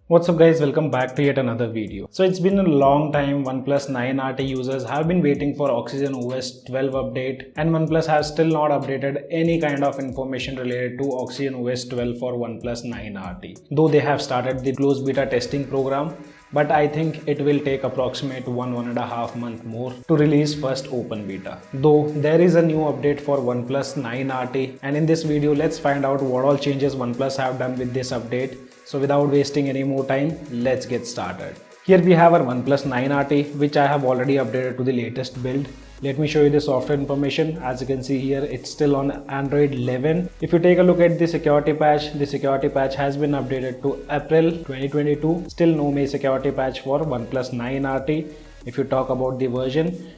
What's up guys, welcome back to yet another video. So it's been a long time. Oneplus 9RT users have been waiting for OxygenOS 12 update, and Oneplus has still not updated any kind of information related to OxygenOS 12 for Oneplus 9RT. Though they have started the closed beta testing program, but I think it will take approximate 1.5 months more to release first open beta. Though there is a new update for Oneplus 9RT, and in this video let's find out what all changes Oneplus have done with this update. So without wasting any more time, let's get started. Here we have our Oneplus 9RT, which I have already updated to the latest build. Let me show you the software information. As you can see here, it's still on Android 11. If you take a look at the security patch has been updated to April 2022. Still no May security patch for Oneplus 9RT. If you talk about the version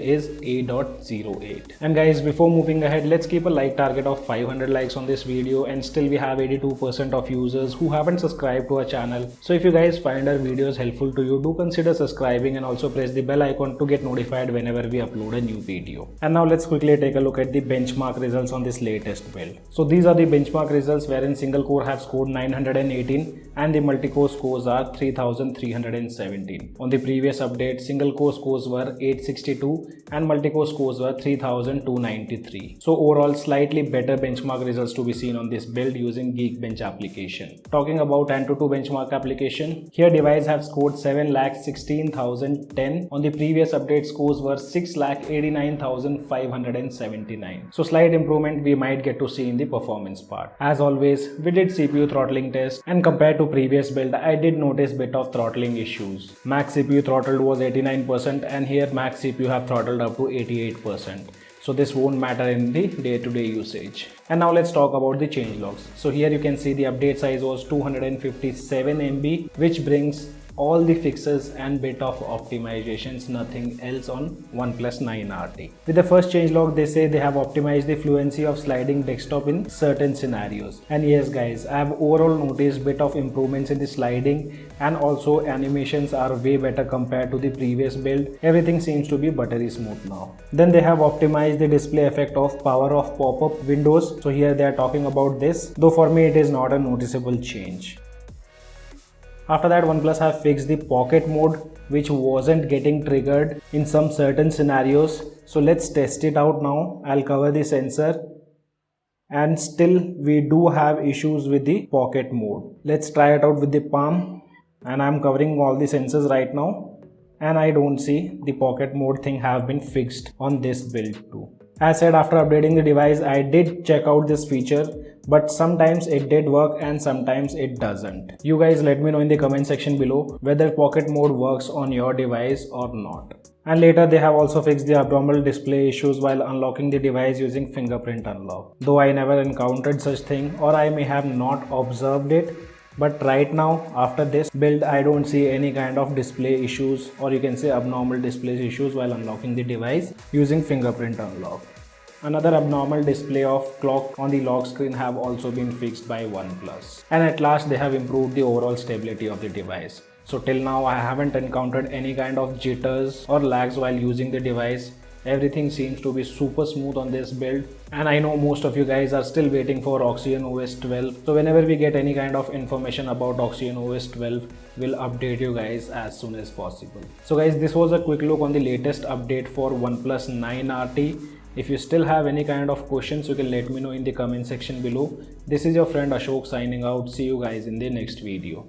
is 8.08. And guys, before moving ahead, let's keep a like target of 500 likes on this video, and still we have 82% of users who haven't subscribed to our channel. So if you guys find our videos helpful to you, do consider subscribing and also press the bell icon to get notified whenever we upload a new video. And now let's quickly take a look at the benchmark results on this latest build. So these are the benchmark results, wherein single core have scored 918 and the multi-core scores are 3317. On the previous update, single core scores were 862 and multi-core scores were 3293. So overall, slightly better benchmark results to be seen on this build using Geekbench application. Talking about AnTuTu benchmark application, here device have scored 7,16,010. On the previous update, scores were 6,89,579. So slight improvement we might get to see in the performance part. As always, we did CPU throttling test, and compared to previous build, I did notice bit of throttling issues. Max CPU throttled was 89%, and here max CPU have throttled up to 88%. So this won't matter in the day-to-day usage. And now let's talk about the changelogs. So here you can see the update size was 257 MB, which brings all the fixes and bit of optimizations, nothing else on Oneplus 9RT. With the first changelog, they say they have optimized the fluency of sliding desktop in certain scenarios. And yes guys, I have overall noticed bit of improvements in the sliding, and also animations are way better compared to the previous build. Everything seems to be buttery smooth now. Then they have optimized the display effect of power of pop-up windows. So here they are talking about this, though for me it is not a noticeable change. After that, Oneplus have fixed the pocket mode, which wasn't getting triggered in some certain scenarios. So let's test it out now. I'll cover the sensor, and still we do have issues with the pocket mode. Let's try it out with the palm, and I'm covering all the sensors right now, and I don't see the pocket mode thing have been fixed on this build too. As said, after updating the device, I did check out this feature, but sometimes it did work and sometimes it doesn't. You guys let me know in the comment section below whether pocket mode works on your device or not. And later they have also fixed the abnormal display issues while unlocking the device using fingerprint unlock. Though I never encountered such thing, or I may have not observed it. But right now, after this build, I don't see any kind of display issues, or you can say abnormal display issues while unlocking the device using fingerprint unlock. Another abnormal display of clock on the lock screen have also been fixed by Oneplus. And at last they have improved the overall stability of the device. So till now I haven't encountered any kind of jitters or lags while using the device. Everything seems to be super smooth on this build, and I know most of you guys are still waiting for OxygenOS 12. So whenever we get any kind of information about OxygenOS 12, we'll update you guys as soon as possible. So guys, this was a quick look on the latest update for Oneplus 9RT. If you still have any kind of questions, you can let me know in the comment section below. This is your friend Ashok signing out. See you guys in the next video.